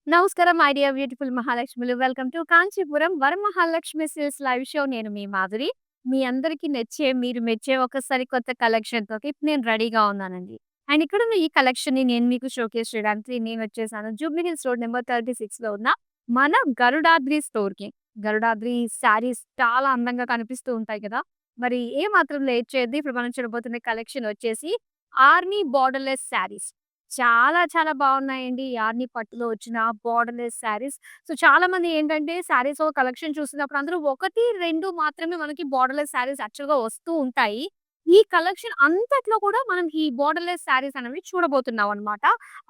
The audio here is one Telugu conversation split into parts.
నమస్కారం మై డియర్ బ్యూటిఫుల్ మహాలక్ష్మిలు. Welcome to Kanchipuram Varamahalakshmi sales live show. నేను మీ మాధురి. మీ అందరికి నచ్చే, మీరు మెచ్చే ఒక సరికొత్త కలెక్షన్‌తోటి నేను రెడీగా ఉన్నానండి. అండ్ ఇక్కడున్న ఈ కలెక్షన్‌ని నేను మీకు షోకేస్ చేయడానికి నేనొచ్చేసాను. జూబ్లీ హిల్స్ రోడ్ నంబర్ 36లో ఉన్న మన గరుడాద్రి స్టోర్‌కి. గరుడాద్రి శారీస్ చాలా అందంగా కనిపిస్తూ ఉంటాయి కదా! మరి ఏ మాత్రం లేట్ చేయొద్దు. ఇప్పుడు మనం చూడబోతున్న కలెక్షన్ వచ్చేసి ఆర్మీ బోర్డర్‌లెస్ శారీస్. చాలా చాలా బావున్నాయండి. యార్ని పట్టులో వచ్చిన బోర్డర్‌లెస్ శారీస్. సో, చాలామంది ఏంటంటే శారీస్ కలెక్షన్ చూసినప్పుడు అందులో 1, 2 మాత్రమే మనకి బోర్డర్‌లెస్ శారీస్ యాక్చువల్‌గా వస్తూ ఉంటాయి. ఈ కలెక్షన్ అంతట్లో కూడా మనం ఈ బోర్డర్‌లెస్ శారీస్ అనేవి చూడబోతున్నామనమాట.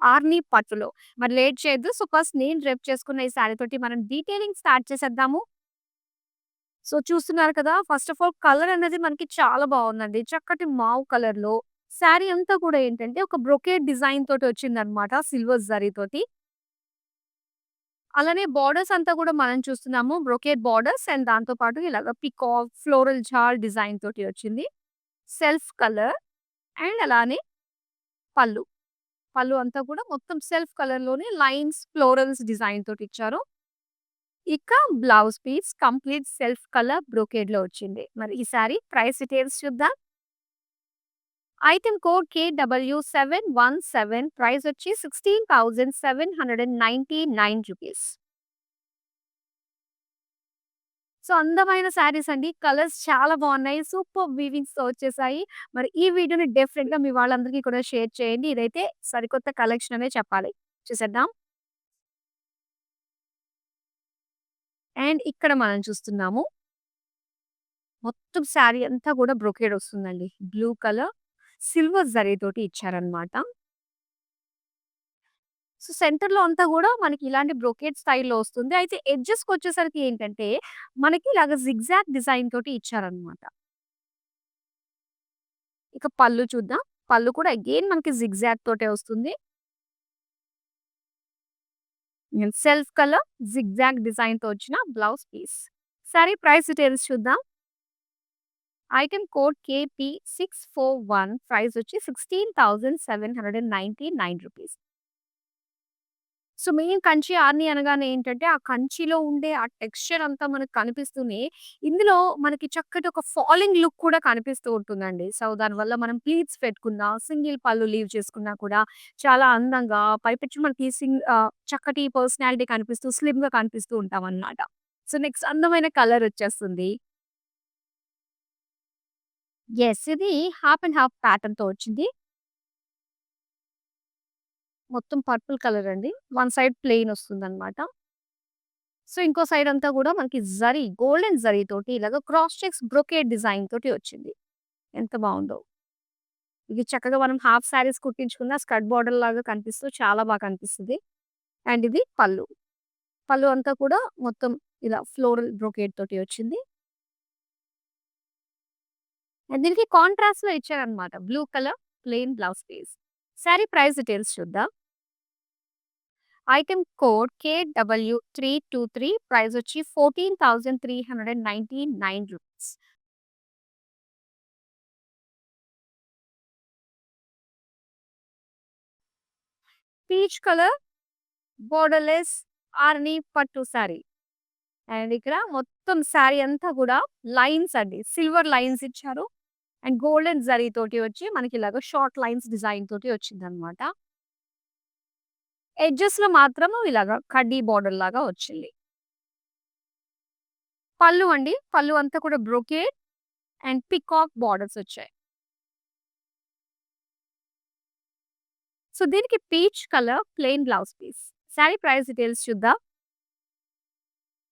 ఆర్ని పట్టులో. మరి లేట్ చేయొద్దు. సో, ఫస్ట్ నేను డ్రెప్ చేసుకున్న ఈ శారీ తోటి మనం డీటెయిలింగ్ స్టార్ట్ చేసేద్దాము. సో, చూస్తున్నారు కదా! ఫస్ట్ ఆఫ్ ఆల్ కలర్ అనేది మనకి చాలా బావుందండి. చక్కటి మావ్ కలర్‌లో శారీ అంతా కూడా ఏంటంటే ఒక బ్రొకేడ్ డిజైన్ తోటి వచ్చిందనమాట. సిల్వర్ జరీతోటి. అలానే బోర్డర్స్ అంతా కూడా మనం చూస్తున్నాము. బ్రొకేడ్ బోర్డర్స్ అండ్ దాంతో పాటు ఇలాగ పీకాక్, ఫ్లోరల్ జాల్ డిజైన్ తోటి వచ్చింది. సెల్ఫ్ కలర్ అండ్ అలానే పళ్ళు. పళ్ళు అంతా కూడా మొత్తం సెల్ఫ్ కలర్‌లోనే లైన్స్, ఫ్లోరల్స్ డిజైన్ తోటి ఇచ్చారు. ఇక blouse piece complete self colour బ్రొకేడ్‌లో వచ్చింది. మరి ఈ సారీ ప్రైస్ డీటెయిల్స్ చూద్దాం. ఐటెమ్ కోడ్ KW717 ప్రైస్ వచ్చి ₹16,799. సో, అందమైన శారీస్ అండి. కలర్స్ చాలా బావున్నాయి. సూపర్బ్ వీవింగ్స్‌తో వచ్చేసాయి. మరి ఈ వీడియోని డెఫినిట్‌గా మీ వాళ్ళందరికీ కూడా షేర్ చేయండి. ఇదైతే సరికొత్త కలెక్షన్ అనే చెప్పాలి. చూసేద్దాం. అండ్ ఇక్కడ మనం చూస్తున్నాము. మొత్తం శారీ అంతా కూడా బ్రొకేడ్ వస్తుందండి. బ్లూ కలర్ సిల్వర్ జరీతోటి ఇచ్చారనమాట. సో, సెంటర్‌లో అంతా గూడా మనకి ఇలాంటి బ్రొకేడ్ స్టైల్‌లో వస్తుంది. అయితే ఎడ్జెస్‌కొచ్చేసరికి ఏంటంటే, మనకి ఇలాగ జిగ్‌జాగ్ డిజైన్ తోటి ఇచ్చారనమాట. ఇక పళ్ళు చూద్దాం. పళ్ళు కూడా అగైన్ మనకి జిగ్‌జాగ్ తోటే వస్తుంది. సెల్ఫ్ కలర్ జిగ్‌జాగ్ డిజైన్‌తో వచ్చిన blouse piece. Sari price details చూద్దాం. ఐటెమ్ కోడ్ KP641 ప్రైస్ వచ్చి ₹16,799. సో, మెయిన్ కంచి ఆర్ని అనగానే ఏంటంటే, ఆ కంచిలో ఉండే ఆ టెక్స్చర్ అంతా మనకు కనిపిస్తూనే, ఇందులో మనకి చక్కటి ఒక ఫాలింగ్ లుక్ కూడా కనిపిస్తూ ఉంటుందండి. సో, దానివల్ల మనం ప్లీట్స్ పెట్టుకున్నా, సింగిల్ పళ్ళు లీవ్ చేసుకున్నా కూడా చాలా అందంగా పైపెచ్చు మనకి చక్కటి పర్సనాలిటీ కనిపిస్తూ, స్లిమ్‌గా కనిపిస్తూ ఉంటామనమాట. సో, నెక్స్ట్ అందమైన కలర్ వచ్చేస్తుంది. యెస్. ఇది హాఫ్ అండ్ హాఫ్ ప్యాటర్న్‌తో వచ్చింది. మొత్తం పర్పుల్ కలర్ అండి. వన్ సైడ్ ప్లెయిన్ వస్తుందనమాట. సో, ఇంకో సైడ్ అంతా గూడా మనకి గోల్డెన్ జరీ తోటి ఇలాగ క్రాస్ చెక్స్ బ్రొకేడ్ డిజైన్ తోటి వచ్చింది. ఎంత బావుందో! ఇది చక్కగా మనం హాఫ్ సారీస్ కుట్టించుకున్న స్కర్ట్ బోర్డర్ లాగా కనిపిస్తూ చాలా బాగా కనిపిస్తది. అండ్ ఇది పళ్ళు. పళ్ళు అంతా కూడా మొత్తం ఇలా ఫ్లోరల్ బ్రొకేడ్ తోటి వచ్చింది. అండ్ దీనికి కాంట్రాస్ట్‌లో ఇచ్చారన్నమాట. Blue colour plain blouse piece. Sari price details చూద్దాం. ఐటెమ్ కోడ్ KW323 ప్రైస్ వచ్చి ₹14,399. పీచ్ కలర్ బోర్డర్‌లెస్ ఆర్ని పట్టు సారీ. అండ్ ఇక్కడ మొత్తం సారీ అంతా కూడా లైన్స్ అండి. సిల్వర్ లైన్స్ ఇచ్చారు. అండ్ గోల్డెన్ జరీ తోటి వచ్చి మనకిలాగా షార్ట్ లైన్స్ డిజైన్ తోటి వచ్చిందనమాట. ఎడ్జెస్‌లో మాత్రము ఇలాగా కడ్డీ బోర్డర్ లాగా వచ్చింది. పళ్ళు అండి. పళ్ళు అంతా కూడా బ్రొకేడ్ అండ్ పీకాక్ బోర్డర్స్ వచ్చాయి. సో, దీనికి peach colour plain blouse piece. Sari price details చూద్దాం.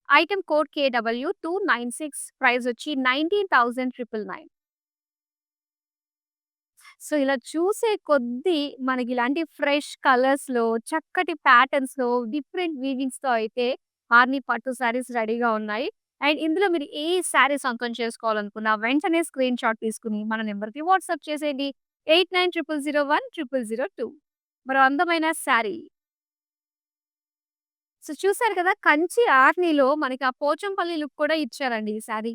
ఐటెమ్ కోడ్ KW296 ప్రైస్ వచ్చి 19,999. సో, ఇలా చూసే కొద్దీ మనకిలాంటి ఫ్రెష్ కలర్స్‌లో, చక్కటి ప్యాటర్న్స్‌లో, డిఫరెంట్ వీవింగ్స్‌తో అయితే ఆర్ని పట్టు శారీస్ రెడీగా ఉన్నాయి. అండ్ ఇందులో మీరు ఏ శారీ సొంతం చేసుకోవాలనుకున్నా వెంటనే స్క్రీన్ షాట్ తీసుకొని మన నంబర్‌కి వాట్సాప్ చేసేయండి. 8900010002 మరో అందమైన శారీ. సో, చూసారు కదా! కంచి ఆర్నిలో మనకి ఆ పోచంపల్లి లుక్ కూడా ఇచ్చారండి ఈ శారీ.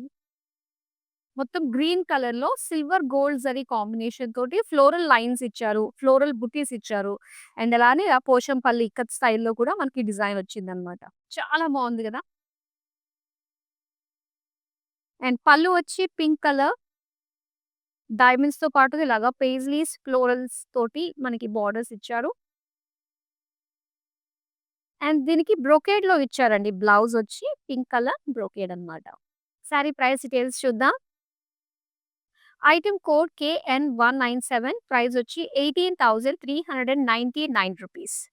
మొత్తం గ్రీన్ కలర్‌లో సిల్వర్ గోల్డ్ జరీ కాంబినేషన్ తోటి ఫ్లోరల్ లైన్స్ ఇచ్చారు. ఫ్లోరల్ బుటీస్ ఇచ్చారు. అండ్ అలానే ఆ పోచంపల్లి ఇక్కత్ స్టైల్‌లో కూడా మనకి డిజైన్ వచ్చిందనమాట. చాలా బావుంది గదా! అండ్ పళ్ళు వచ్చి పింక్ కలర్ డైమండ్స్‌తో పాటు ఇలాగా పేజ్లీస్, ఫ్లోరల్స్ తోటి మనకి బోర్డర్స్ ఇచ్చారు. అండ్ దీనికి బ్రొకేడ్‌లో ఇచ్చారండి. బ్లౌజ్ వచ్చి పింక్ కలర్ బ్రొకేడ్ అన్నమాట. సారీ ప్రైస్ డీటెయిల్స్ చూద్దాం. ఐటెమ్ కోడ్ KN197 ప్రైస్ వచ్చి ₹18,399.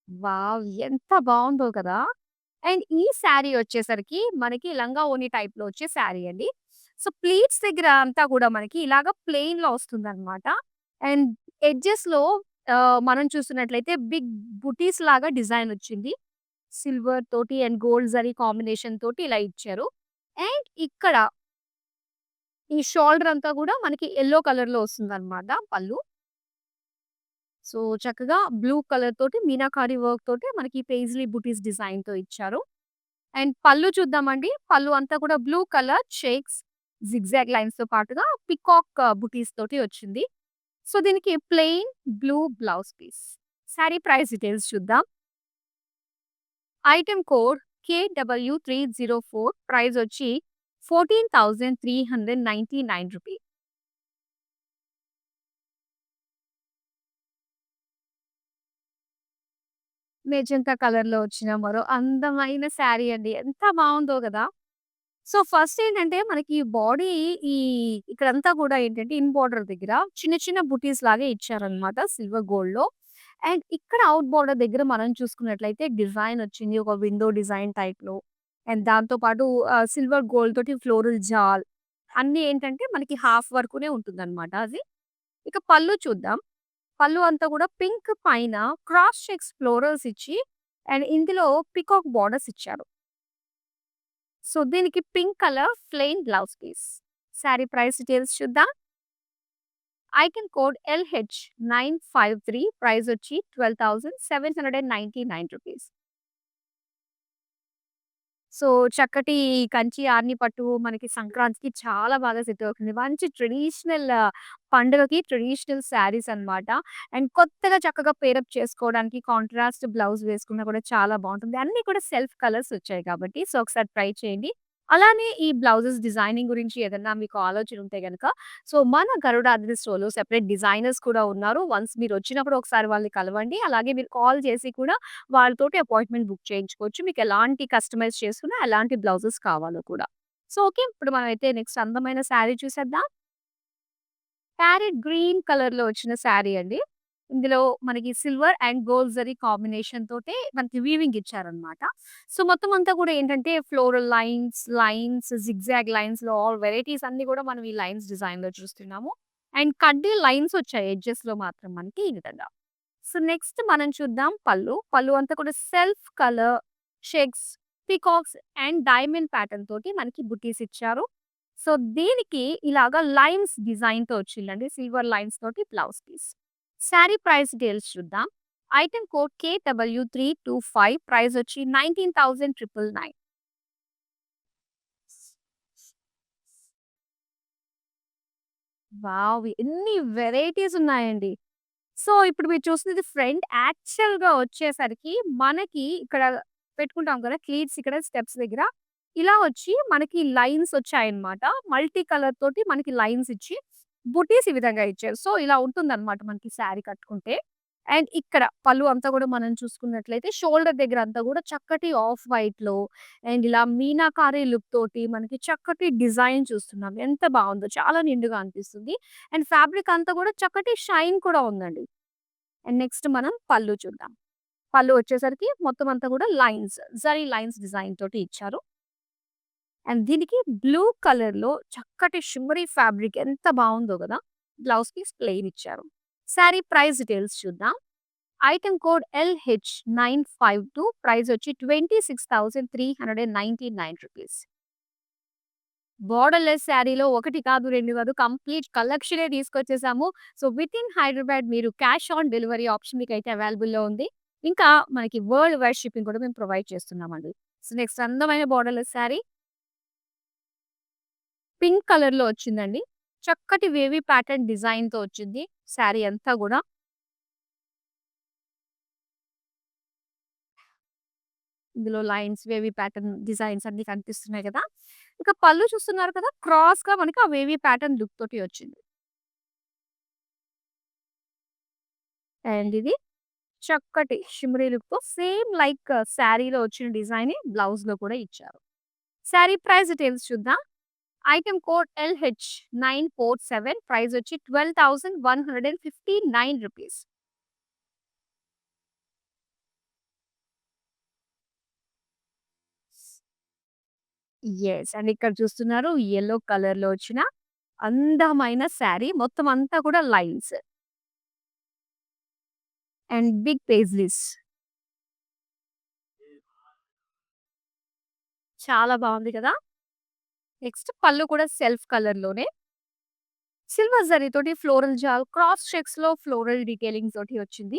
వావ్! ఎంత బావుందో కదా! అండ్ ఈ శారీ వచ్చేసరికి మనకి లంగా ఓణి టైప్‌లో వచ్చే శారీ అండి. సో, ప్లీట్స్ దగ్గర అంతా కూడా మనకి ఇలాగ ప్లెయిన్‌లో వస్తుందన్నమాట. అండ్ ఎడ్జెస్‌లో మనం చూస్తున్నట్లయితే బిగ్ బుటీస్ లాగా డిజైన్ వచ్చింది. సిల్వర్ తోటి అండ్ గోల్డ్ జరీ కాంబినేషన్ తోటి ఇలా ఇచ్చారు. అండ్ ఇక్కడ ఈ షోల్డర్ అంతా కూడా మనకి యెల్లో కలర్‌లో వస్తుందన్నమాట పళ్ళు. సో, చక్కగా బ్లూ కలర్ తోటి మీనాకారి వర్క్ తోటి మనకి పెయిస్లీ బుటీస్ డిజైన్‌తో ఇచ్చారు. అండ్ పళ్ళు చూద్దామండి. పళ్ళు అంతా కూడా బ్లూ కలర్ చెక్స్, జిగ్‌జాగ్ లైన్స్‌తో పాటుగా పీకాక్ బుటీస్ తోటి వచ్చింది. సో, దీనికి plain blue blouse piece. Sari price details చూద్దాం. ఐటెమ్ కోడ్ KW304 ప్రైస్ వచ్చి ₹14,399. మెజంతా కలర్‌లో వచ్చిన మరో అందమైన శారీ అండి. ఎంత బావుందో గదా! సో, ఫస్ట్ ఏంటంటే మనకి బాడీ ఈ ఇక్కడంతా గూడా ఏంటంటే ఇన్ బోర్డర్ దగ్గర చిన్న చిన్న బుటీస్ లాగా ఇచ్చారనమాట సిల్వర్ గోల్డ్‌లో. అండ్ ఇక్కడ ఔట్ బోర్డర్ దగ్గర మనం చూసుకున్నట్లయితే డిజైన్ వచ్చింది. ఒక విండో డిజైన్ టైప్‌లో. అండ్ దాంతో పాటు సిల్వర్ గోల్డ్ తోటి ఫ్లోరల్ జాల్ అన్నీ ఏంటంటే మనకి హాఫ్ వరకునే ఉంటుందనమాట అది. ఇక పళ్ళు చూద్దాం. పళ్ళు అంతా గూడా పింక్ పైన క్రాస్ చెక్స్ ఫ్లోరల్స్ ఇచ్చి అండ్ ఇందులో పీకాక్ బోర్డర్స్ ఇచ్చారు. సో, దీనికి pink colour plain blouse piece. Sari price details చూద్దాం. ఐటెమ్ కోడ్ LH953 ప్రైస్ వచ్చి ₹12,799. సో, చక్కటి కంచి ఆర్ని పట్టు మనకి సంక్రాంతికి చాలా బాగా సెట్ అవుతుంది. మంచి ట్రెడిషనల్ పండుగకి ట్రెడిషనల్ శారీస్ అన్నమాట. అండ్ కొత్తగా చక్కగా పేరప్ చేసుకోవడానికి కాంట్రాస్ట్ బ్లౌజ్ వేసుకున్నా కూడా చాలా బావుంటుంది. అన్నీ కూడా సెల్ఫ్ కలర్స్ వచ్చాయి కాబట్టి సో, ఒకసారి ట్రై చేయండి. అలానే ఈ బ్లౌజెస్ డిజైనింగ్ గురించి ఏదన్నా మీకు ఆలోచన ఉంటే గనక సో, మన గరుడాద్రి స్టోర్‌లో సెపరేట్ డిజైనర్స్ కూడా ఉన్నారు. వన్స్ మీరొచ్చినప్పుడు ఒకసారి వాళ్ళని కలవండి. అలాగే మీరు కాల్ చేసి కూడా వాళ్ళతోటి అపాయింట్‌మెంట్ బుక్ చేయించుకోవచ్చు. మీకెలాంటి కస్టమైజ్ చేసుకున్నా, ఎలాంటి బ్లౌజెస్ కావాలో కూడా. So, okay. ఇప్పుడు మనమైతే నెక్స్ట్ అందమైన శారీ చూసేద్దాం. ప్యారెట్ గ్రీన్ కలర్‌లో వచ్చిన శారీ అండి. ఇందులో మనకి silver and gold zari combination తోటే మనకి వీవింగ్ ఇచ్చారనమాట. సో, మొత్తం అంతా కూడా ఏంటంటే ఫ్లోరల్ లైన్స్, జిగ్‌జాగ్ లైన్స్‌లో ఆల్ వెరైటీస్ అన్నీ కూడా మనం ఈ లైన్స్ డిజైన్‌లో చూస్తున్నాము. అండ్ కడ్డీ లైన్స్ వచ్చాయి ఎడ్జెస్‌లో మాత్రం మనకి ఈ విధంగా. సో, నెక్స్ట్ మనం చూద్దాం పళ్ళు. పళ్ళు అంతా కూడా self colour, checks, peacocks and diamond pattern తోటి మనకి బుటీస్ ఇచ్చారు. సో, దీనికి ఇలాగా లైన్స్ డిజైన్‌తో వచ్చిందండి. సిల్వర్ లైన్స్ తోటి blouse piece. Sari price details చూద్దాం. ఐటెమ్ కోడ్ KW325 ప్రైస్ వచ్చి 19,999. వావ్! ఎన్ని వెరైటీస్ ఉన్నాయండి. సో, ఇప్పుడు మీరు చూస్తున్నది ఫ్రంట్. యాక్చువల్‌గా వచ్చేసరికి మనకి ఇక్కడ పెట్టుకుంటాం కదా! ప్లీట్స్ ఇక్కడ స్టెప్స్ దగ్గర. ఇలా వచ్చి మనకి లైన్స్ వచ్చాయన్నమాట. మల్టీ కలర్ తోటి మనకి లైన్స్ ఇచ్చి బుటీస్ ఈ విధంగా ఇచ్చారు. సో, ఇలా ఉంటుందన్నమాట మనకి శారీ కట్టుకుంటే. అండ్ ఇక్కడ పళ్ళు అంతా కూడా మనం చూసుకున్నట్లయితే షోల్డర్ దగ్గర అంతా కూడా చక్కటి ఆఫ్ వైట్‌లో అండ్ ఇలా మీనాకారి లుక్ తోటి మనకి చక్కటి డిజైన్ చూస్తున్నాం. ఎంత బావుందో! చాలా నిండుగా అనిపిస్తుంది. అండ్ ఫ్యాబ్రిక్ అంతా కూడా చక్కటి షైన్ కూడా ఉందండి. అండ్ నెక్స్ట్ మనం పళ్ళు చూద్దాం. పళ్ళు వచ్చేసరికి మొత్తం అంతా కూడా లైన్స్, జరీ లైన్స్ డిజైన్ తోటి ఇచ్చారు. అండ్ దీనికి బ్లూ కలర్‌లో చక్కటి షిమ్మరీ ఫ్యాబ్రిక్ ఎంత బావుందో గదా! బ్లౌజ్ పీస్ ప్లెయిన్ ఇచ్చారు. సారీ ప్రైస్ డీటెయిల్స్ చూద్దాం. ఐటెమ్ కోడ్ LH952 ప్రైస్ వచ్చి ₹26,399. బోర్డర్‌లెస్ శారీలో ఒకటి కాదు, 2 కాదు కంప్లీట్ కలెక్షనే తీసుకొచ్చేసాము. సో, వితిన్ హైదరాబాద్ మీరు క్యాష్ ఆన్ డెలివరీ ఆప్షన్ మీకైతే అవైలబుల్‌లో ఉంది. ఇంకా మనకి వరల్డ్ వైడ్ షిప్పింగ్ కూడా మేము ప్రొవైడ్ చేస్తున్నామండి. సో, నెక్స్ట్ అందమైన బోర్డర్‌లెస్ శారీ పింక్ కలర్‌లో వచ్చిందండి. చక్కటి వేవీ ప్యాటర్న్ డిజైన్‌తో వచ్చింది. శారీ అంతా గూడా. ఇందులో లైన్స్, వేవీ ప్యాటర్న్ డిజైన్స్ అన్నీ కనిపిస్తున్నాయి గదా! ఇక పళ్ళు చూస్తున్నారు కదా! క్రాస్‌గా మనకి ఆ వేవీ ప్యాటర్న్ లుక్ తోటి వచ్చింది. అండ్ ఇది చక్కటి షిమ్మరీ లుక్‌తో సేమ్ లైక్ శారీలో వచ్చిన డిజైనే బ్లౌజ్‌లో కూడా ఇచ్చారు. శారీ ప్రైస్ డీటెయిల్స్ చూద్దాం. ఐటెమ్ కోడ్ LH947 ప్రైస్ వచ్చి ₹12,159. యెస్. అండ్ ఇక్కడ చూస్తున్నారు యెల్లో కలర్‌లో వచ్చిన అందమైన శారీ. మొత్తం అంతా కూడా లైన్స్ అండ్ బిగ్ పేజ్‌లీస్. చాలా బావుంది కదా! నెక్స్ట్ పళ్ళు కూడా సెల్ఫ్ కలర్‌లోనే సిల్వర్ జరీతోటి ఫ్లోరల్ జాల్ క్రాస్ చెక్స్‌లో ఫ్లోరల్ డీటెయిలింగ్ తోటి వచ్చింది.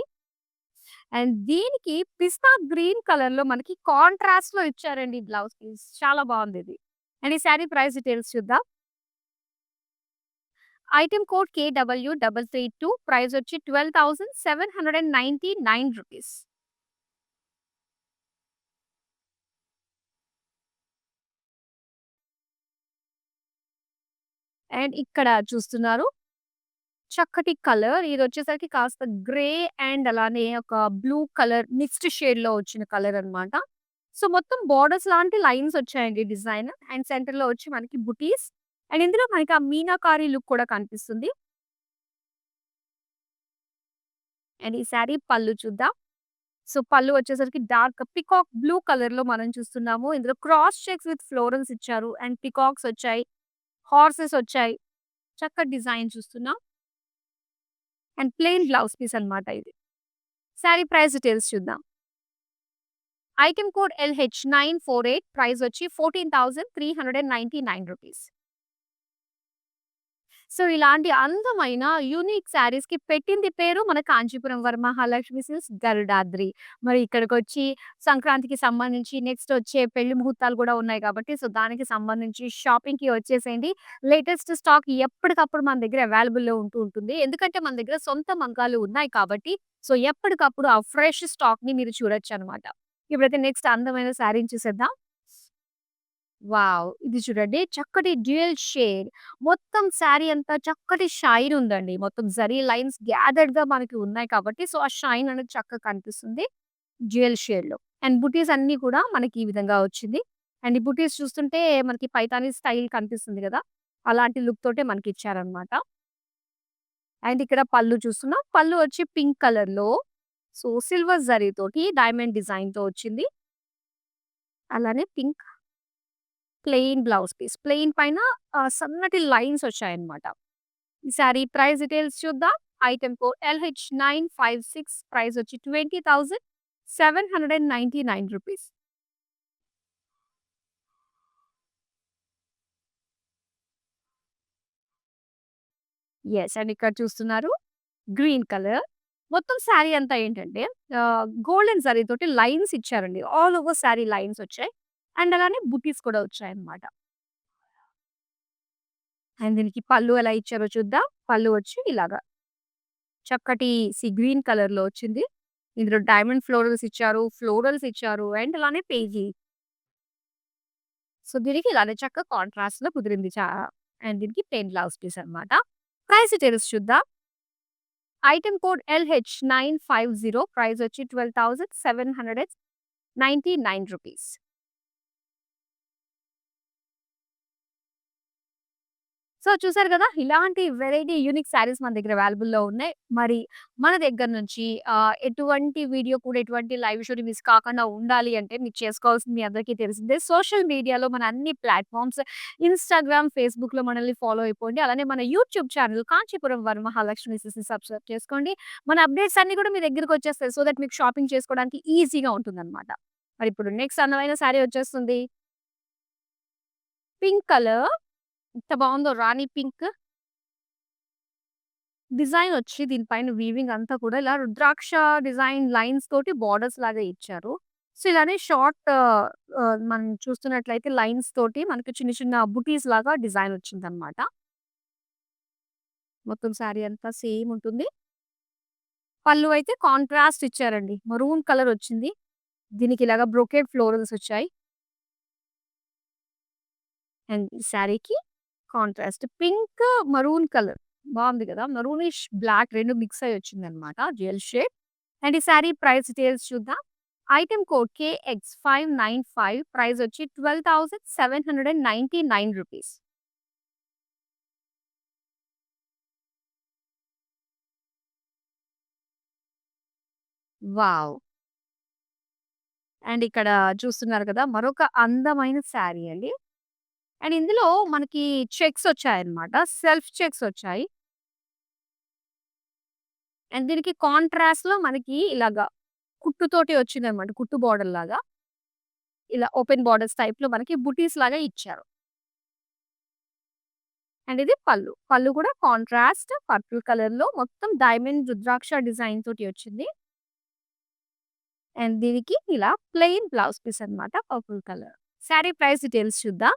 అండ్ దీనికి పిస్తా గ్రీన్ కలర్‌లో మనకి కాంట్రాస్ట్‌లో ఇచ్చారండి బ్లౌజ్ పీస్. చాలా బావుందిది. అండ్ ఈ శారీ ప్రైస్ డీటెయిల్స్ చూద్దాం. ఐటెమ్ కోడ్ KW332 ప్రైస్ వచ్చి ₹12,799. అండ్ ఇక్కడ చూస్తున్నారు చక్కటి కలర్ ఇదొచ్చేసరికి కాస్త గ్రే అండ్ అలానే ఒక బ్లూ కలర్ మిక్స్డ్ షేడ్‌లో వచ్చిన కలర్ అన్నమాట. సో, మొత్తం బోర్డర్స్ లాంటి లైన్స్ వచ్చాయండి డిజైన్. అండ్ సెంటర్‌లో వచ్చి మనకి బుటీస్ అండ్ ఇందులో మనకి ఆ మీనాకారి లుక్ కూడా కనిపిస్తుంది. అండ్ ఈ శారీ పళ్ళు చూద్దాం. సో, పళ్ళు వచ్చేసరికి డార్క్ పీకాక్ బ్లూ కలర్‌లో మనం చూస్తున్నాము. ఇందులో క్రాస్ చెక్స్ విత్ ఫ్లోరల్స్ ఇచ్చారు. అండ్ పీకాక్స్ వచ్చాయి. హార్సెస్ వచ్చాయి. చక్కటి డిజైన్ చూస్తున్నాం. అండ్ ప్లెయిన్ బ్లౌజ్ పీస్ అన్నమాట ఇది. శారీ ప్రైస్ డీటెయిల్స్ చూద్దాం. ఐటెమ్ కోడ్ LH948 ప్రైస్ వచ్చి ₹14,399. సో, ఇలాంటి అందమైన యూనిక్ శారీస్‌కి పెట్టింది పేరు మన కాంచీపురం వరమహాలక్ష్మి సిల్క్స్ గరుడాద్రి. మరి ఇక్కడికొచ్చి సంక్రాంతికి సంబంధించి నెక్స్ట్ వచ్చే పెళ్లి ముహూర్తాలు కూడా ఉన్నాయి కాబట్టి, సో, దానికి సంబంధించి షాపింగ్‌కి వచ్చేసేయండి. లేటెస్ట్ స్టాక్ ఎప్పటికప్పుడు మన దగ్గర అవైలబుల్‌లో ఉంటూ ఉంటుంది. ఎందుకంటే మన దగ్గర సొంత మగ్గాలు ఉన్నాయి కాబట్టి, సో, ఎప్పటికప్పుడు ఆ ఫ్రెష్ స్టాక్‌ని మీరు చూడొచ్చనమాట. ఇప్పుడైతే నెక్స్ట్ అందమైన శారీని చూసేద్దాం. వావ్! ఇది చూడండి చక్కటి డ్యూయల్ షేడ్. మొత్తం శారీ అంతా చక్కటి షైన్ ఉందండి. మొత్తం జరీ లైన్స్ గ్యాదర్డ్‌గా మనకి ఉన్నాయి కాబట్టి, సో, ఆ షైన్ అనేది చక్కగా కనిపిస్తుంది. డ్యూయల్ షేడ్‌లో. అండ్ బుటీస్ అన్నీ కూడా మనకి ఈ విధంగా వచ్చింది. అండ్ ఈ బుటీస్ చూస్తుంటే మనకి పైతాని స్టైల్ కనిపిస్తుంది గదా! అలాంటి లుక్ తోటే మనకిచ్చారనమాట. అండ్ ఇక్కడ పళ్ళు చూస్తున్నాం. పళ్ళు వచ్చి పింక్ కలర్‌లో సో, సిల్వర్ జరీతోటి డైమండ్ డిజైన్‌తో వచ్చింది. అలానే pink plain blouse piece. Plain పైన సన్నటి లైన్స్ వచ్చాయన్నమాట. ఈ సారీ ప్రైస్ డీటెయిల్స్ చూద్దాం. ఐటెమ్ కోడ్ LH956 ప్రైస్ వచ్చి ₹20,799. యెస్. అండ్ ఇక్కడ చూస్తున్నారు గ్రీన్ కలర్. మొత్తం సారీ అంతా ఏంటంటే గోల్డెన్ జరీతోటి లైన్స్ ఇచ్చారండి. ఆల్ ఓవర్ సారీ లైన్స్ వచ్చాయి. అండ్ అలానే బుటీస్ కూడా వచ్చాయన్నమాట. అండ్ దీనికి పళ్ళు ఎలా ఇచ్చారో చూద్దాం. పళ్ళు వచ్చి ఇలాగా చక్కటి గ్రీన్ కలర్‌లో వచ్చింది. ఇందులో డైమండ్ ఫ్లోరల్స్ ఇచ్చారు. అండ్ అలానే పేజీ. సో, దీనికి ఇలానే చక్కగా కాంట్రాస్ట్‌లో కుదిరింది. అండ్ దీనికి ప్లెయిన్ బ్లౌజ్ పీస్ అన్నమాట. ప్రైస్ డీటెయిల్స్ చూద్దాం. ఐటెమ్ కోడ్ LH950 ప్రైస్ వచ్చి ₹12,799. సో, చూసారు గదా! ఇలాంటి వెరైటీ యూనిక్ శారీస్ మన దగ్గర అవైలబుల్‌లో ఉన్నాయి. మరి మన దగ్గర నుంచి ఎటువంటి వీడియో కూడా ఎటువంటి లైవ్ షోని మిస్ కాకుండా ఉండాలి అంటే మీరు చేసుకోవాల్సింది మీ అందరికీ తెలిసిందే. సోషల్ మీడియాలో మన అన్ని ప్లాట్‌ఫార్మ్స్ ఇన్‌స్టాగ్రామ్, ఫేస్‌బుక్‌లో మనల్ని ఫాలో అయిపోండి. అలానే మన యూట్యూబ్ ఛానెల్ కాంచీపురం వరమహాలక్ష్మి సిస్ని సబ్స్క్రైబ్ చేసుకోండి. మన అప్డేట్స్ అన్నీ కూడా మీ దగ్గరికొచ్చేస్తాయి. సో దట్ మీకు షాపింగ్ చేసుకోవడానికి ఈజీగా ఉంటుందన్నమాట. మరిప్పుడు నెక్స్ట్ అందమైన శారీ వచ్చేస్తుంది. పింక్ కలర్ ఎంత బావుందో రాణి పింక్. డిజైన్ వచ్చి దీని పైన వీవింగ్ అంతా కూడా ఇలా రుద్రాక్ష డిజైన్ లైన్స్ తోటి బోర్డర్స్ లాగా ఇచ్చారు. సో, ఇలానే షార్ట్ మనం చూస్తున్నట్లయితే లైన్స్ తోటి మనకి చిన్న చిన్న బుటీస్ లాగా డిజైన్ వచ్చిందనమాట. మొత్తం శారీ అంతా సేమ్ ఉంటుంది. పళ్ళు అయితే కాంట్రాస్ట్ ఇచ్చారండి. మరూన్ కలర్ వచ్చింది. దీనికి ఇలాగా బ్రొకేడ్ ఫ్లోరల్స్ వచ్చాయి. అండ్ ఈ శారీకి కాంట్రాస్ట్ పింక్, మరూన్ కలర్ బావుంది గదా! మరూనిష్ బ్లాక్ 2 మిక్స్ అయ్యి వచ్చిందనమాట. Dual shade. అండ్ ఈ శారీ ప్రైస్ డీటెయిల్స్ చూద్దాం. ఐటెమ్ కోడ్ KX595 ప్రైస్ వచ్చి ₹12,799. వావ్! అండ్ ఇక్కడ చూస్తున్నారు కదా! మరొక అందమైన శారీ అండి. అండ్ ఇందులో మనకి చెక్స్ వచ్చాయన్నమాట. సెల్ఫ్ చెక్స్ వచ్చాయి. అండ్ దీనికి కాంట్రాస్ట్‌లో మనకి ఇలాగా కుట్టుతోటి వచ్చిందన్నమాట. కుట్టు బోర్డర్ లాగా. ఇలా ఓపెన్ బోర్డర్స్ టైప్‌లో మనకి బుటీస్ లాగా ఇచ్చారు. అండ్ ఇది పళ్ళు. పళ్ళు కూడా కాంట్రాస్ట్ పర్పుల్ కలర్‌లో మొత్తం డైమండ్ రుద్రాక్ష డిజైన్ తోటి వచ్చింది. అండ్ దీనికి ఇలా ప్లెయిన్ బ్లౌజ్ పీస్ అన్నమాట purple colour. Sari price details చూద్దాం.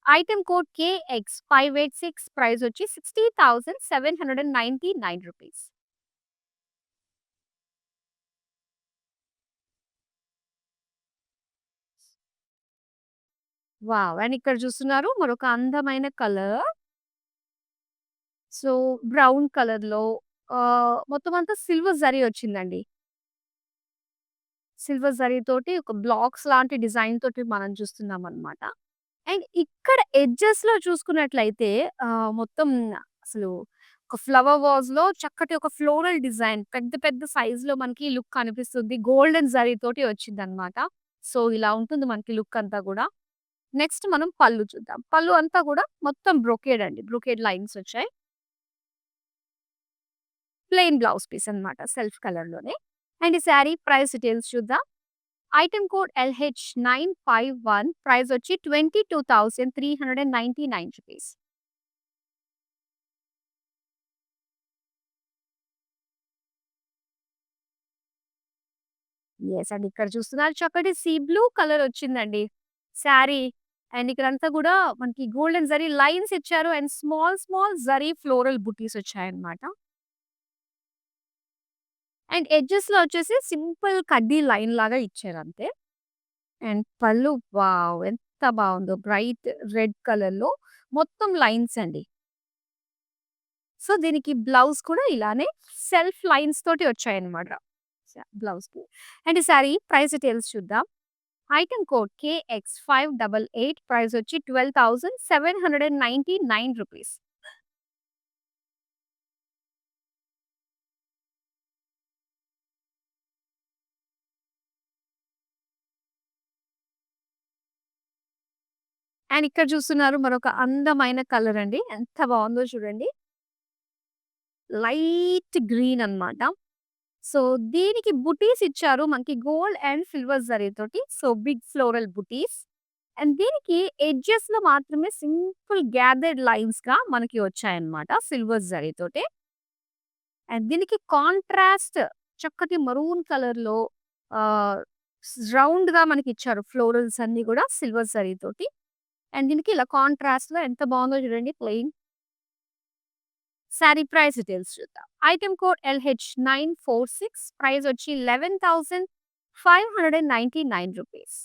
ఐటెమ్ కోడ్ KX586 ప్రైస్ వచ్చి ₹60,799. వావ్! అండ్ ఇక్కడ చూస్తున్నారు మరొక అందమైన కలర్. సో, బ్రౌన్ కలర్‌లో మొత్తం అంతా సిల్వర్ జరీ వచ్చిందండి. సిల్వర్ జరీతోటి ఒక బ్లాక్స్ లాంటి డిజైన్ తోటి మనం చూస్తున్నామనమాట. అండ్ ఇక్కడ ఎడ్జెస్‌లో చూసుకున్నట్లయితే మొత్తం అసలు ఒక ఫ్లవర్ వాజ్‌లో చక్కటి ఒక ఫ్లోరల్ డిజైన్ పెద్ద పెద్ద సైజ్‌లో మనకి లుక్ కనిపిస్తుంది. గోల్డెన్ జరీతోటి వచ్చిందనమాట. సో, ఇలా ఉంటుంది మనకి లుక్ అంతా గూడా. నెక్స్ట్ మనం పళ్ళు చూద్దాం. పళ్ళు అంతా గూడా మొత్తం బ్రొకేడ్ అండి. బ్రొకేడ్ లైన్స్ వచ్చాయి. ప్లెయిన్ బ్లౌజ్ పీస్ అన్నమాట. సెల్ఫ్ కలర్‌లోనే. అండ్ ఈ శారీ ప్రైస్ డీటెయిల్స్ చూద్దాం. ఐటెమ్ కోడ్ LH951 ప్రైస్ వచ్చి ₹22,399. యెస్ అండి. ఇక్కడ చూస్తున్నారు చక్కటి సీ బ్లూ కలర్ వచ్చిందండి శారీ. అండ్ ఇక్కడంతా గూడా మనకి గోల్డెన్ జరీ లైన్స్ ఇచ్చారు. And small small zari floral బుటీస్ వచ్చాయన్నమాట. అండ్ ఎడ్జెస్‌లో వచ్చేసి సింపుల్ కడ్డీ లైన్ లాగా ఇచ్చారంతే. అండ్ పళ్ళు వావ్! ఎంత బావుందో బ్రైట్ రెడ్ కలర్‌లో మొత్తం లైన్స్ అండి. సో, దీనికి బ్లౌజ్ కూడా ఇలానే సెల్ఫ్ లైన్స్ తోటి వచ్చాయన్నమాట. బ్లౌజ్‌కి. అండ్ ఈ సారీ ప్రైస్ డీటెయిల్స్ చూద్దాం. ఐటెమ్ కోడ్ KX588 ప్రైస్ వచ్చి ₹12,799. అండ్ ఇక్కడ చూస్తున్నారు మరొక అందమైన కలర్ అండి. ఎంత బావుందో చూడండి. లైట్ గ్రీన్ అన్నమాట. సో, దీనికి బుటీస్ ఇచ్చారు. మనకి గోల్డ్ అండ్ సిల్వర్ జరీతోటి. సో, బిగ్ ఫ్లోరల్ బుటీస్. అండ్ దీనికి ఎడ్జెస్‌లో మాత్రమే సింపుల్ గ్యాదర్డ్ లైన్స్‌గా మనకి వచ్చాయన్నమాట. సిల్వర్ జరీతోటి. అండ్ దీనికి కాంట్రాస్ట్ చక్కటి మరూన్ కలర్‌లో ఆహ్, రౌండ్‌గా మనకిచ్చారు. ఫ్లోరల్స్ అన్నీ గూడా సిల్వర్ జరీతోటి. అండ్ దీనికి ఇలా కాంట్రాస్ట్‌లో ఎంత బావుందో చూడండి ప్లెయిన్. సారీ ప్రైస్ డీటెయిల్స్ చూద్దాం. ఐటెమ్ కోడ్ LH946 ప్రైస్ వచ్చి ₹11,599.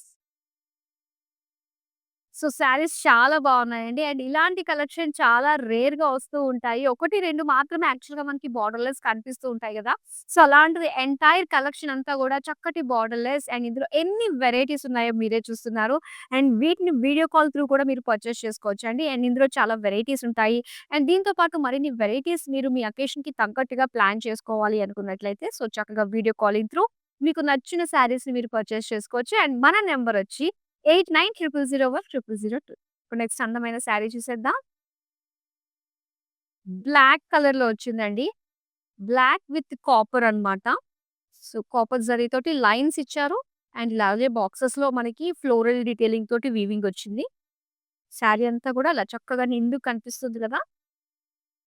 సో, శారీస్ చాలా బావున్నాయండి. అండ్ ఇలాంటి కలెక్షన్ చాలా రేర్‌గా వస్తూ ఉంటాయి. 1, 2 మాత్రమే యాక్చువల్‌గా మనకి బోర్డర్‌లెస్ కనిపిస్తూ ఉంటాయి గదా! సో, అలాంటిది ఎంటైర్ కలెక్షన్ అంతా గూడా చక్కటి బోర్డర్‌లెస్ అండ్ ఇందులో ఎన్ని వెరైటీస్ ఉన్నాయో మీరే చూస్తున్నారు. అండ్ వీటిని వీడియో కాల్ త్రూ కూడా మీరు పర్చేస్ చేసుకోవచ్చండి. అండ్ ఇందులో చాలా వెరైటీస్ ఉంటాయి. అండ్ దీంతో పాటు మరిన్ని వెరైటీస్ మీరు మీ అకేషన్‌కి తగ్గట్టుగా ప్లాన్ చేసుకోవాలి అనుకున్నట్లయితే సో, చక్కగా వీడియో కాలింగ్ త్రూ మీకు నచ్చిన శారీస్‌ని మీరు పర్చేస్ చేసుకోవచ్చు. అండ్ మన నంబర్ వచ్చి 8900010002. ఇప్పుడు నెక్స్ట్ అందమైన శారీ చూసేద్దాం. బ్లాక్ కలర్‌లో వచ్చిందండి. బ్లాక్ విత్ కాపర్ అన్నమాట. సో, కాపర్ జరీతోటి లైన్స్ ఇచ్చారు. అండ్ ఇలాగే బాక్సెస్‌లో మనకి ఫ్లోరల్ డీటెయిలింగ్ తోటి వీవింగ్ వచ్చింది. శారీ అంతా కూడా అలా చక్కగా నిండుగా కనిపిస్తుంది కదా!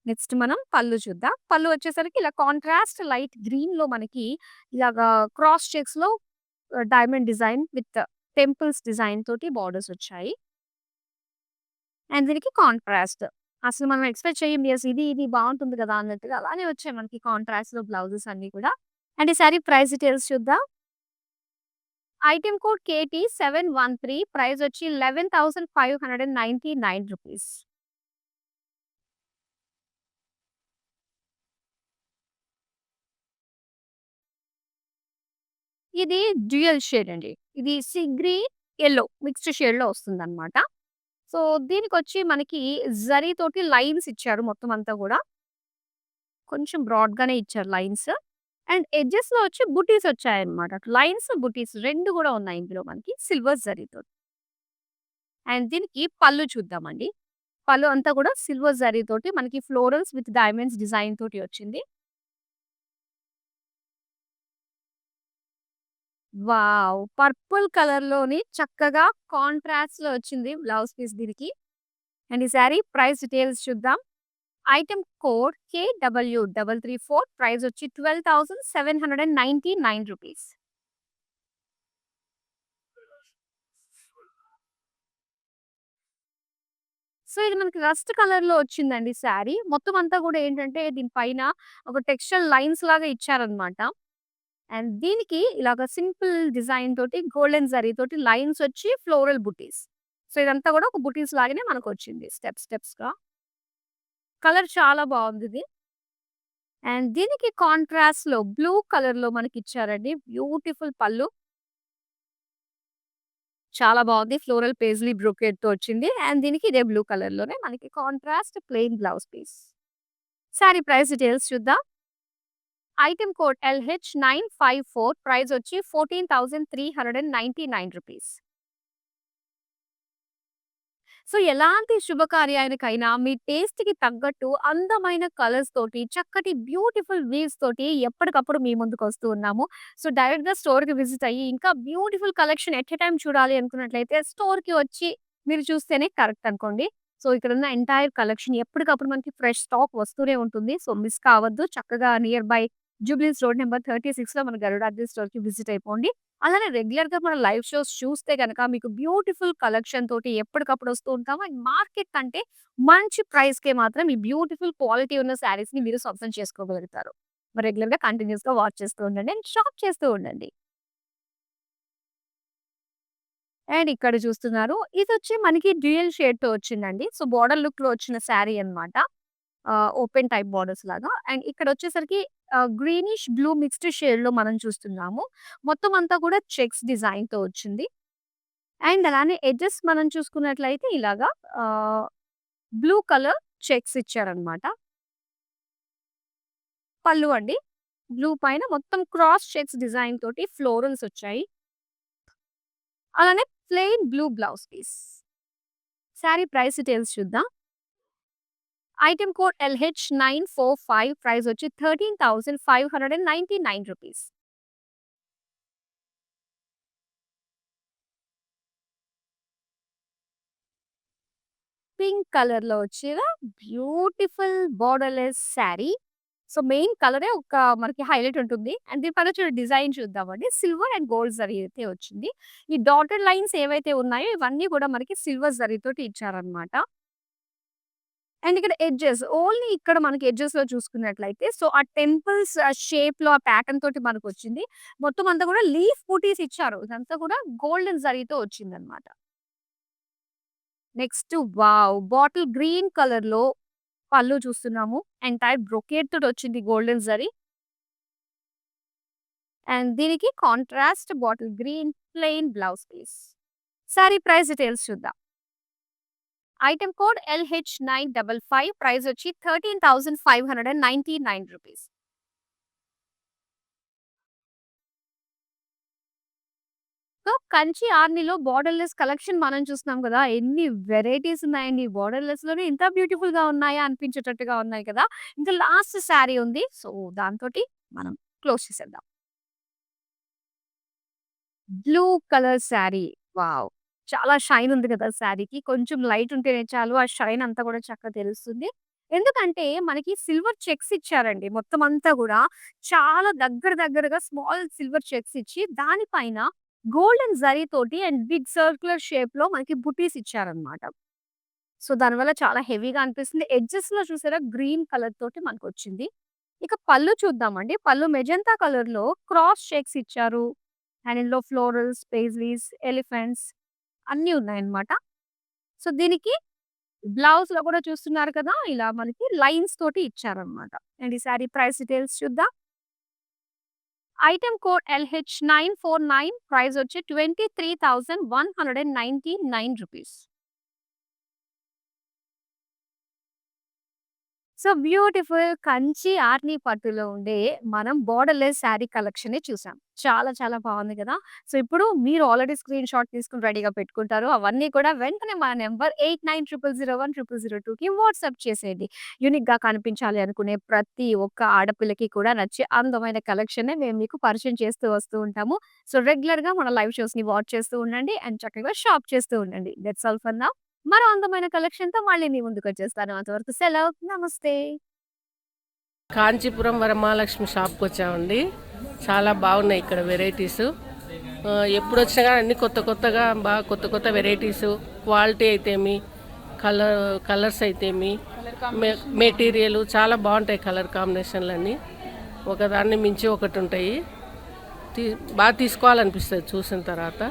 నెక్స్ట్ మనం పళ్ళు చూద్దాం. పళ్ళు వచ్చేసరికి ఇలా కాంట్రాస్ట్ లైట్ గ్రీన్‌లో మనకి ఇలాగా క్రాస్ చెక్స్‌లో diamond design with temples design తోటి బోర్డర్స్ వచ్చాయి. అండ్ దీనికి కాంట్రాస్ట్. అసలు మనం ఎక్స్‌పెక్ట్ చేయం. యెస్, ఇది బావుంటుంది కదా! అన్నట్టుగా అలానే వచ్చాయి మనకి కాంట్రాస్ట్‌లో బ్లౌజెస్ అన్నీ కూడా. అండ్ ఈ సారీ ప్రైస్ డీటెయిల్స్ చూద్దాం. ఐటెమ్ కోడ్ KT713 ప్రైస్ వచ్చి రూ. 11,599. ఇది డ్యూయల్ షేడ్ అండి. ఇది సీ గ్రీన్, యెల్లో మిక్స్డ్ షేడ్‌లో వస్తుందన్నమాట. సో, దీనికొచ్చి మనకి జరీ తోటి లైన్స్ ఇచ్చారు మొత్తం అంతా గూడా. కొంచెం బ్రాడ్‌గానే ఇచ్చారు లైన్స్. అండ్ ఎడ్జెస్‌లో వచ్చి బుటీస్ వచ్చాయన్నమాట. లైన్స్, బుటీస్ 2 గూడా ఉన్నాయి ఇందులో మనకి సిల్వర్ జరీతోటి. అండ్ దీనికి పళ్ళు చూద్దామండి. పళ్ళు అంతా కూడా సిల్వర్ జరీతోటి మనకి ఫ్లోరల్స్ విత్ డైమండ్స్ డిజైన్ తోటి వచ్చింది. వావ్! పర్పుల్ కలర్‌లోని చక్కగా కాంట్రాస్ట్‌లో వచ్చింది బ్లౌజ్ పీస్ దీనికి. అండ్ ఈ సారీ ప్రైస్ డీటెయిల్స్ చూద్దాం. ఐటెమ్ కోడ్ KW334 ప్రైస్ వచ్చి రూ. 12,799. సో, ఇది మనకి రస్ట్ కలర్‌లో వచ్చిందండి సారీ. మొత్తం అంతా కూడా ఏంటంటే దీని పైన ఒక టెక్స్చర్ లైన్స్ లాగా ఇచ్చారన్నమాట. అండ్ దీనికి ఇలాగ సింపుల్ డిజైన్ తోటి గోల్డెన్ జరీ తోటి లైన్స్ వచ్చి ఫ్లోరల్ బుటీస్. సో, ఇదంతా కూడా ఒక బుటీస్ లాగానే మనకొచ్చింది స్టెప్స్‌గా. కలర్ చాలా బావుందిది. అండ్ దీనికి కాంట్రాస్ట్‌లో బ్లూ కలర్‌లో మనకిచ్చారండి. బ్యూటిఫుల్ పళ్ళు. చాలా బావుంది. ఫ్లోరల్ పేజ్లీ బ్రొకేడ్‌తో వచ్చింది. అండ్ దీనికి ఇదే బ్లూ కలర్‌లోనే మనకి contrast plain blouse piece. Sari price details చూద్దాం. ఐటెమ్ కోడ్ LH954 ప్రైస్ వచ్చి రూ. 14,399. సో, ఎలాంటి శుభకార్యానికైనా మీ టేస్ట్‌కి తగ్గట్టు అందమైన కలర్స్ తోటి, చక్కటి బ్యూటిఫుల్ వీవ్స్ తోటి ఎప్పటికప్పుడు మీ ముందుకొస్తూ ఉన్నాము. సో, డైరెక్ట్‌గా స్టోర్‌కి విజిట్ అయ్యి ఇంకా beautiful collection at a time చూడాలి అనుకున్నట్లయితే స్టోర్‌కి వచ్చి మీరు చూస్తేనే కరెక్ట్ అనుకోండి. సో, ఇక్కడున్న ఎంటైర్ కలెక్షన్ ఎప్పటికప్పుడు మనకి ఫ్రెష్ స్టాక్ వస్తూనే ఉంటుంది. సో, మిస్ కావద్దు. చక్కగా near by Jubilee Hills road number 36లో మన గరుడాద్రి స్టోర్‌కి విజిట్ అయిపోండి. అలానే రెగ్యులర్‌గా మన లైవ్ షోస్ చూస్తే గనక మీకు బ్యూటిఫుల్ కలెక్షన్ తోటి ఎప్పటికప్పుడు వస్తూ ఉంటాము. అండ్ మార్కెట్ కంటే మంచి ప్రైస్‌కే మాత్రం ఈ బ్యూటిఫుల్ క్వాలిటీ ఉన్న శారీస్‌ని మీరు సొంతం చేసుకోగలుగుతారు. మరి రెగ్యులర్‌గా కంటిన్యూయస్‌గా వాచ్ చేస్తూ ఉండండి. అండ్ షాప్ చేస్తూ ఉండండి. అండ్ ఇక్కడ చూస్తున్నారు. ఇదొచ్చి మనకి డ్యూయల్ షేడ్‌తో వచ్చిందండి. సో, బోర్డర్ లుక్‌లో వచ్చిన శారీ అన్నమాట. ఓపెన్ టైప్ బోర్డర్స్ లాగా. అండ్ ఇక్కడొచ్చేసరికి గ్రీనిష్ బ్లూ మిక్స్డ్ షేడ్‌లో మనం చూస్తున్నాము. మొత్తం అంతా కూడా చెక్స్ డిజైన్‌తో వచ్చింది. అండ్ అలానే ఎడ్జెస్ మనం చూసుకున్నట్లయితే ఇలాగా ఆహ్, బ్లూ కలర్ చెక్స్ ఇచ్చారనమాట. పళ్ళు అండి. బ్లూ పైన మొత్తం క్రాస్ చెక్స్ డిజైన్ తోటి ఫ్లోరల్స్ వచ్చాయి. అలానే plain blue blouse piece. Sari price details చూద్దాం. ఐటెమ్ కోడ్ LH945 ప్రైస్ వచ్చి రూ. 13,599. పింక్ కలర్‌లో వచ్చిన beautiful borderless sari. So, main కలరే ఒక మనకి హైలైట్ ఉంటుంది. అండ్ దీని పైన చూడండి డిజైన్ చూద్దామండి. సిల్వర్ అండ్ గోల్డ్ జరీ అయితే వచ్చింది. ఈ డాటెడ్ లైన్స్ ఏవైతే ఉన్నాయో ఇవన్నీ కూడా మనకి సిల్వర్ జరీతోటి ఇచ్చారనమాట. అండ్ ఇక్కడ ఎడ్జెస్ ఓన్లీ ఇక్కడ మనకి ఎడ్జెస్‌లో చూసుకున్నట్లయితే సో, ఆ టెంపుల్స్ షేప్‌లో ఆ ప్యాటర్న్ తోటి మనకొచ్చింది. మొత్తం అంతా కూడా లీఫ్ బూటీస్ ఇచ్చారు. ఇదంతా కూడా గోల్డెన్ జరీతో వచ్చిందనమాట. Next wow! బాటిల్ గ్రీన్ కలర్‌లో పళ్ళు చూస్తున్నాము. ఎంటైర్ బ్రొకేడ్ తోటొచ్చింది గోల్డెన్ జరీ. అండ్ దీనికి contrast bottle green plain blouse piece. Sari price details చూద్దాం. ఐటెమ్ కోడ్ LH955 ప్రైస్ వచ్చి రూ. 13,599. సో, కంచి ఆర్నిలో బోర్డర్‌లెస్ కలెక్షన్ మనం చూస్తున్నాం కదా! ఎన్ని వెరైటీస్ ఉన్నాయండి. బోర్డర్‌లెస్‌లోనే ఇంత బ్యూటిఫుల్‌గా ఉన్నాయా అనిపించేటట్టుగా ఉన్నాయి కదా! ఇంకా లాస్ట్ సారీ ఉంది. సో, దాంతోటి మనం క్లోజ్ చేసేద్దాం. Blue colour sari. వావ్! చాలా షైన్ ఉంది కదా శారీకి. కొంచెం లైట్ ఉంటేనే చాలు ఆ షైన్ అంతా కూడా చక్కగా తెలుస్తుంది. ఎందుకంటే మనకి సిల్వర్ చెక్స్ ఇచ్చారండి. మొత్తం అంతా గూడా చాలా దగ్గరగా స్మాల్ సిల్వర్ చెక్స్ ఇచ్చి దానిపైన గోల్డెన్ జరీతోటి అండ్ బిగ్ సర్క్యులర్ షేప్‌లో మనకి బుటీస్ ఇచ్చారన్నమాట. సో, దానివల్ల చాలా హెవీగా అనిపిస్తుంది. ఎడ్జెస్‌లో చూసారా గ్రీన్ కలర్ తోటి మనకొచ్చింది. ఇక పళ్ళు చూద్దామండి. పళ్ళు మెజెంటా కలర్‌లో క్రాస్ చెక్స్ ఇచ్చారు. అండ్ ఇందులో ఫ్లోరల్స్, పేజ్లీస్, ఎలిఫెంట్స్ అన్నీ ఉన్నాయన్నమాట. సో, దీనికి బ్లౌజ్‌లో కూడా చూస్తున్నారు కదా! ఇలా మనకి లైన్స్ తోటి ఇచ్చారన్నమాట. అండ్ ఈ సారీ ప్రైస్ డీటెయిల్స్ చూద్దాం. ఐటెమ్ కోడ్ LH949 ప్రైస్ వచ్చి ₹23,199. సో, బ్యూటిఫుల్ కంచి ఆర్ని పట్టులో ఉండే మనం బోర్డర్‌లెస్ శారీ కలెక్షనే చూసాం. చాలా బావుంది కదా! సో, ఇప్పుడు మీరు ఆల్రెడీ స్క్రీన్ షాట్ తీసుకొని రెడీగా పెట్టుకుంటారు. అవన్నీ కూడా వెంటనే మన నంబర్ 8900010002కి వాట్సాప్ చేసేయండి. యూనిక్‌గా కనిపించాలి అనుకునే ప్రతి ఒక్క ఆడపిల్లకి కూడా నచ్చే అందమైన కలెక్షనే మేము మీకు పరిచయం చేస్తూ వస్తూ ఉంటాము. సో, రెగ్యులర్‌గా మన లైవ్ షోస్‌ని వాచ్ చేస్తూ ఉండండి అండ్ చక్కగా షాప్ చేస్తూ ఉండండి. That's all for now. మరో అందమైన కలెక్షన్‌తో మళ్ళీ మీ ముందుకొచ్చేస్తాను. అంతవరకు సెలవు. నమస్తే. కాంచీపురం వరమహాలక్ష్మి షాప్‌కొచ్చామండి. చాలా బాగున్నాయి ఇక్కడ వెరైటీసు. ఎప్పుడొచ్చినా గానీ అన్నీ కొత్తగా బాగా కొత్త వెరైటీసు, క్వాలిటీ అయితేమి, కలర్స్ అయితేమి, మెటీరియలు చాలా బాగుంటాయి కలర్ కాంబినేషన్‌లన్నీ. ఒకదాన్ని మించి ఒకటుంటాయి. బాగా తీసుకోవాలనిపిస్తది చూసిన తర్వాత.